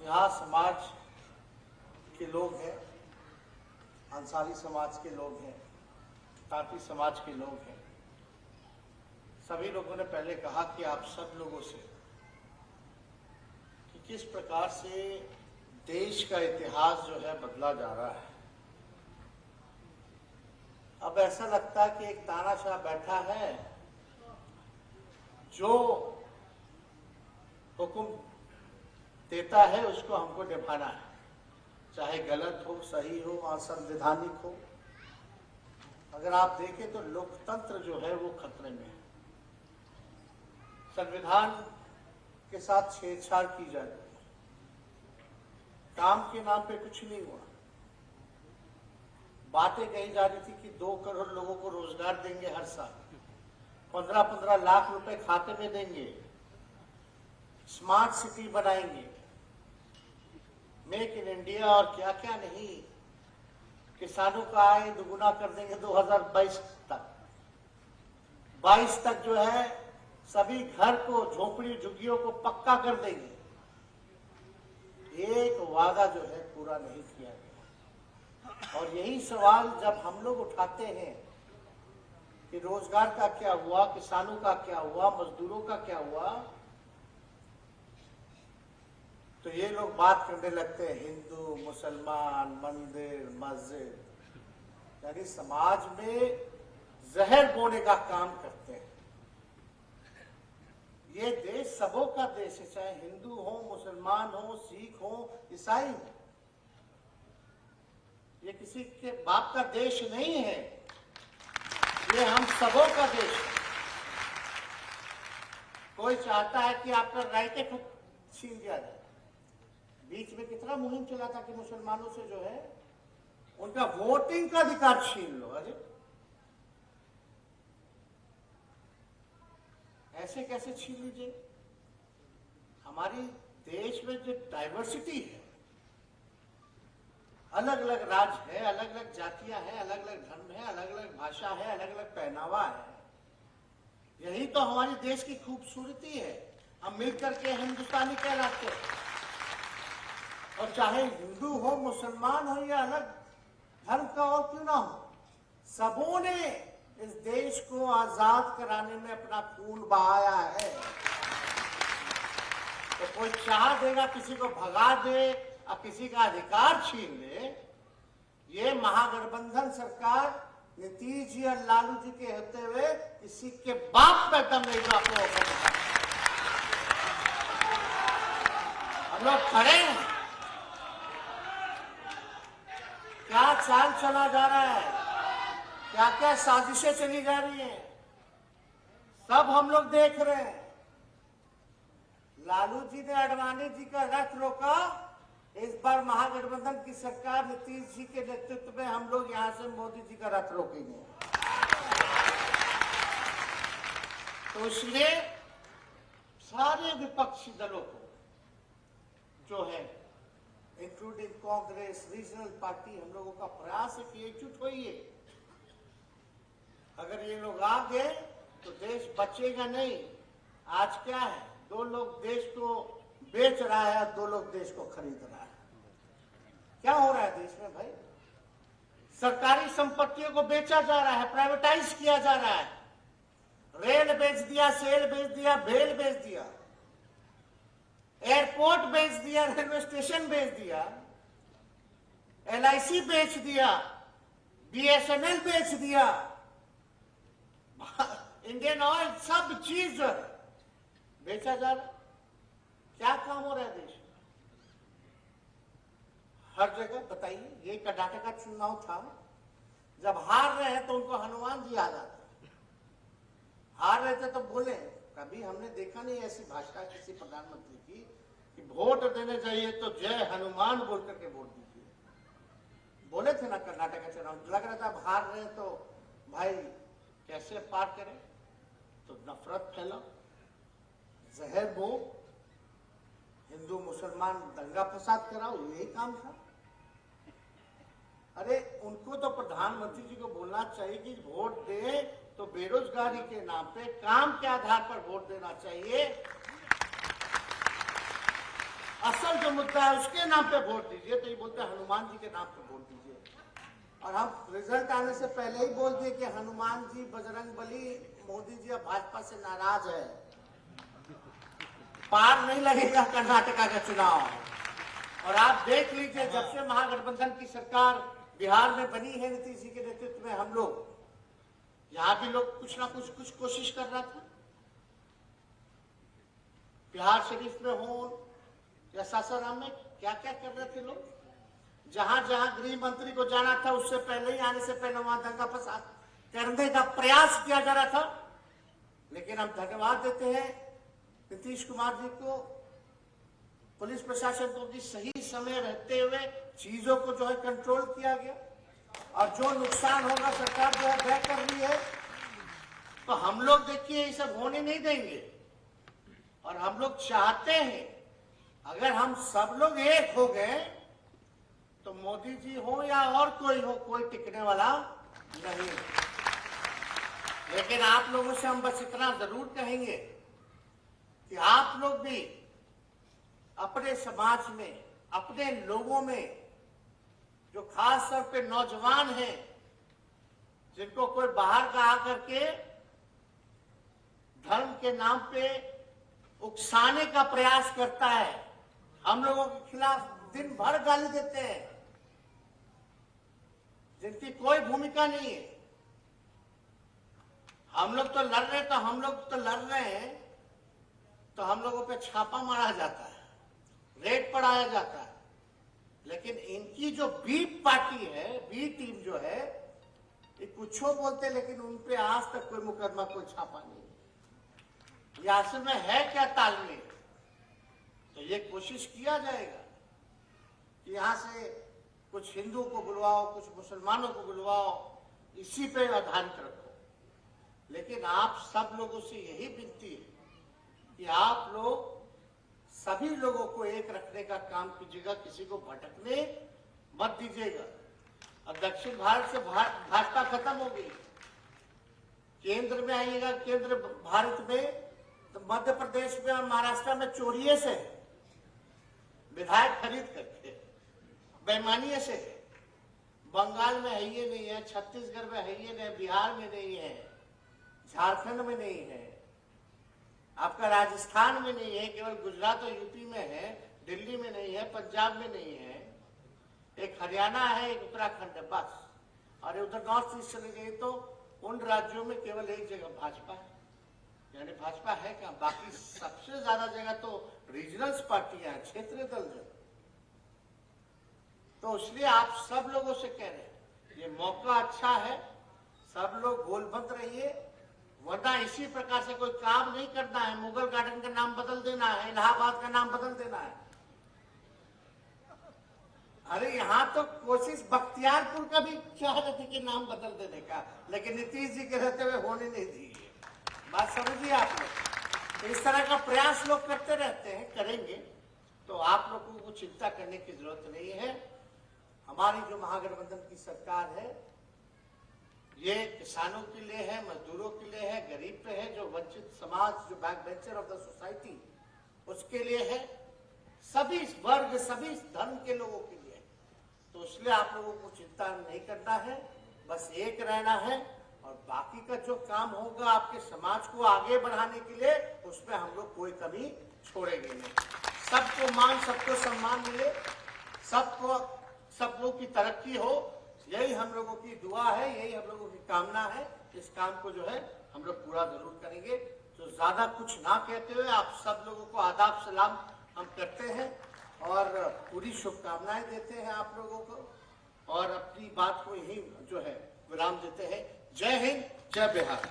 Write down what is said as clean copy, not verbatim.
यहाँ समाज के लोग हैं, अंसारी समाज के लोग हैं, तांती समाज के लोग हैं। सभी लोगों ने पहले कहा कि आप सब लोगों से कि किस प्रकार से देश का इतिहास जो है बदला जा रहा है। अब ऐसा लगता है कि एक तानाशाह बैठा है जो हुक्म देता है उसको हमको निभाना है, चाहे गलत हो, सही हो, असंवैधानिक हो। अगर आप देखें तो लोकतंत्र जो है वो खतरे में है। संविधान के साथ छेड़छाड़ की जा रही है। काम के नाम पे कुछ नहीं हुआ। बातें कही जा रही थी कि 2 करोड़ लोगों को रोजगार देंगे हर साल, 15-15 लाख रुपए खाते में देंगे, स्मार्ट सिटी बनाएंगे, मेक इन इंडिया और क्या क्या नहीं, किसानों का आय दुगुना कर देंगे 2022 तक। 22 तक जो है सभी घर को, झोपड़ी झुग्गियों को पक्का कर देंगे। एक वादा जो है पूरा नहीं किया गया। और यही सवाल जब हम लोग उठाते हैं कि रोजगार का क्या हुआ, किसानों का क्या हुआ, मजदूरों का क्या हुआ, तो ये लोग बात करने लगते हैं हिंदू, मुसलमान, मंदिर, मस्जिद, यानी समाज में जहर बोने का काम करते हैं। ये देश सबों का देश है, चाहे हिंदू हो, मुसलमान हो, सिख हो, ईसाई हो। ये किसी के बाप का देश नहीं है, ये हम सबों का देश है। कोई चाहता है कि आपका राइट को छीन दिया जाए। बीच में कितना मुहिम चला था कि मुसलमानों से जो है उनका वोटिंग का अधिकार छीन लो। अरे ऐसे कैसे छीन लीजिए? हमारी देश में जो डाइवर्सिटी है, अलग अलग राज्य है, अलग अलग जातियां हैं, अलग अलग धर्म है, अलग अलग भाषा है, अलग अलग पहनावा है, यही तो हमारे देश की खूबसूरती है। हम मिलकर के हिंदुस्तानी कहलाते हैं। और चाहे हिंदू हो, मुसलमान हो या अलग धर्म का और क्यों ना हो, सबों ने इस देश को आजाद कराने में अपना खून बहाया है। तो कोई चाह देगा किसी को भगा दे और किसी का अधिकार छीन ले, ये महागठबंधन सरकार नीतीश जी और लालू जी के होते हुए किसी के बाप पे दम नहीं जो आपको हम लोग खड़े हैं। क्या चाल चला जा रहा है, क्या क्या साजिशें चली जा रही हैं, सब हम लोग देख रहे हैं। लालू जी ने अडवाणी जी का रथ रोका, इस बार महागठबंधन की सरकार नीतीश जी के नेतृत्व में हम लोग यहां से मोदी जी का रथ रोकेंगे। तो इसलिए सारे विपक्षी दलों को जो है, इंक्लूडिंग कांग्रेस, रीजनल पार्टी, हम लोगों का प्रयास है कि एकजुट होइए। अगर ये लोग आ गए तो देश बचेगा नहीं। आज क्या है, 2 लोग देश को बेच रहा है, 2 लोग देश को खरीद रहा है। क्या हो रहा है देश में भाई? सरकारी संपत्तियों को बेचा जा रहा है, प्राइवेटाइज किया जा रहा है। रेल बेच दिया, सेल बेच दिया, भेल बेच दिया, एयरपोर्ट बेच दिया, रेलवे स्टेशन बेच दिया, LIC बेच दिया, BSNL बेच दिया, इंडियन ऑयल, सब चीज बेचा जा रहा। क्या काम हो रहा है देश में? हर जगह बताइए। ये कर्नाटक का चुनाव था, जब हार रहे हैं तो उनको हनुमान जी याद आता है। हार रहे थे तो बोले, कभी हमने देखा नहीं ऐसी भाषा किसी प्रधानमंत्री की कि वोट देने जाइए तो जय हनुमान बोल करके वोट दीजिए। बोले थे ना कर्नाटक का चुनाव, लग रहा था अब हार रहे तो भाई कैसे पार करें, तो नफरत फैलाओ, जहर बो, हिंदू मुसलमान दंगा फसाद कराओ, यही काम था। अरे उनको तो प्रधानमंत्री जी को बोलना चाहिए कि वोट दे तो बेरोजगारी के नाम पे, काम के आधार पर वोट देना चाहिए। असल जो मुद्दा है उसके नाम पे वोट दीजिए। तो ये बोलते हैं हनुमान जी के नाम पे वोट दीजिए, और हम रिजल्ट आने से पहले ही बोल दिए कि हनुमान जी, बजरंग बली, मोदी जी अब भाजपा से नाराज है, पार नहीं लगेगा कर्नाटका का चुनाव। और आप देख लीजिए, जब से महागठबंधन की सरकार बिहार में बनी है नीतीश जी के नेतृत्व में, हम लोग यहाँ भी लोग कुछ ना कुछ कोशिश कर रहा था। बिहार शरीफ में हो या सासाराम में क्या क्या कर रहे थे लोग। जहां जहां गृह मंत्री को जाना था उससे पहले ही, आने से पहले वहां दंगा फसाद करने का प्रयास किया जा रहा था। लेकिन हम धन्यवाद देते हैं नीतीश कुमार जी को, पुलिस प्रशासन को, कि सही समय रहते हुए चीजों को जो है कंट्रोल किया गया, और जो नुकसान होगा सरकार जो है तय कर रही है। तो हम लोग देखिए ये सब होने नहीं देंगे, और हम लोग चाहते हैं अगर हम सब लोग एक हो गए तो मोदी जी हो या और कोई हो, कोई टिकने वाला नहीं। लेकिन आप लोगों से हम बस इतना जरूर कहेंगे कि आप लोग भी अपने समाज में, अपने लोगों में, जो खास तौर पे नौजवान हैं, जिनको कोई बाहर का आकर के धर्म के नाम पे उकसाने का प्रयास करता है, हम लोगों के खिलाफ दिन भर गाली देते हैं, जिनकी कोई भूमिका नहीं है। हम लोग तो लड़ रहे हैं, तो हम लोगों पे छापा मारा जाता है, रेड पढ़ाया जाता है। लेकिन इनकी जो बी पार्टी है, बी टीम जो है, ये कुछ बोलते, लेकिन उन पे आज तक कोई मुकदमा, कोई छापा नहीं है। ये असल में है क्या तालमेल? तो ये कोशिश किया जाएगा कि यहाँ से कुछ हिंदुओं को बुलवाओ, कुछ मुसलमानों को बुलवाओ, इसी पे आधारित रखो। लेकिन आप सब लोगों से यही विनती है कि आप लोग सभी लोगों को एक रखने का काम कीजिएगा, किसी को भटकने मत दीजिएगा। अब दक्षिण भारत से भाजपा खत्म हो गई, केंद्र में आइएगा, केंद्र भारत में तो मध्य प्रदेश में और महाराष्ट्र में चोरिये से, विधायक खरीद करके, बेईमानी से, बंगाल में है ये नहीं है, छत्तीसगढ़ में है ये नहीं, बिहार में नहीं है, झारखंड में नहीं है, आपका राजस्थान में नहीं है, केवल गुजरात और यूपी में है, दिल्ली में नहीं है, पंजाब में नहीं है, एक हरियाणा है, एक उत्तराखंड है, बस। और उधर नॉर्थ ईस्ट चले गए तो उन राज्यों में केवल एक जगह भाजपा है, यानी भाजपा है क्या? बाकी सबसे ज्यादा जगह तो रीजनल्स पार्टियां हैं, क्षेत्रीय दल जो। तो इसलिए आप सब लोगों से कह रहे हैं, ये मौका अच्छा है, सब लोग गोलबंद रहिए, वरना इसी प्रकार से कोई काम नहीं करना है। मुगल गार्डन का नाम बदल देना है, इलाहाबाद का नाम बदल देना है। अरे यहाँ तो कोशिश बख्तियारपुर का भी चाह रहे थे कि नाम बदल देने का, लेकिन नीतीश जी के रहते हुए होने नहीं दी। बात समझिए आप लोग। तो इस तरह का प्रयास लोग करते रहते हैं, करेंगे, तो आप लोगों को चिंता करने की जरूरत नहीं है। हमारी जो महागठबंधन की सरकार है, ये किसानों के लिए है, मजदूरों के लिए है, गरीब पे है, जो वंचित समाज, जो back bencher of the society, उसके लिए है, सभी वर्ग, सभी धर्म के लोगों के लिए। तो इसलिए आप लोगों को चिंता नहीं करना है, बस एक रहना है, और बाकी का जो काम होगा आपके समाज को आगे बढ़ाने के लिए, उसमें हम लोग कोई कमी छोड़ेंगे नहीं। सबको मान, सबको सम्मान मिले, सब लोग की तरक्की हो, यही हम लोगों की दुआ है, यही हम लोगों की कामना है। इस काम को जो है हम लोग पूरा जरूर करेंगे। तो ज्यादा कुछ ना कहते हुए आप सब लोगों को आदाब सलाम हम करते हैं और पूरी शुभकामनाएं देते हैं आप लोगों को, और अपनी बात को यही जो है विराम देते हैं। जय हिंद, जय बिहार।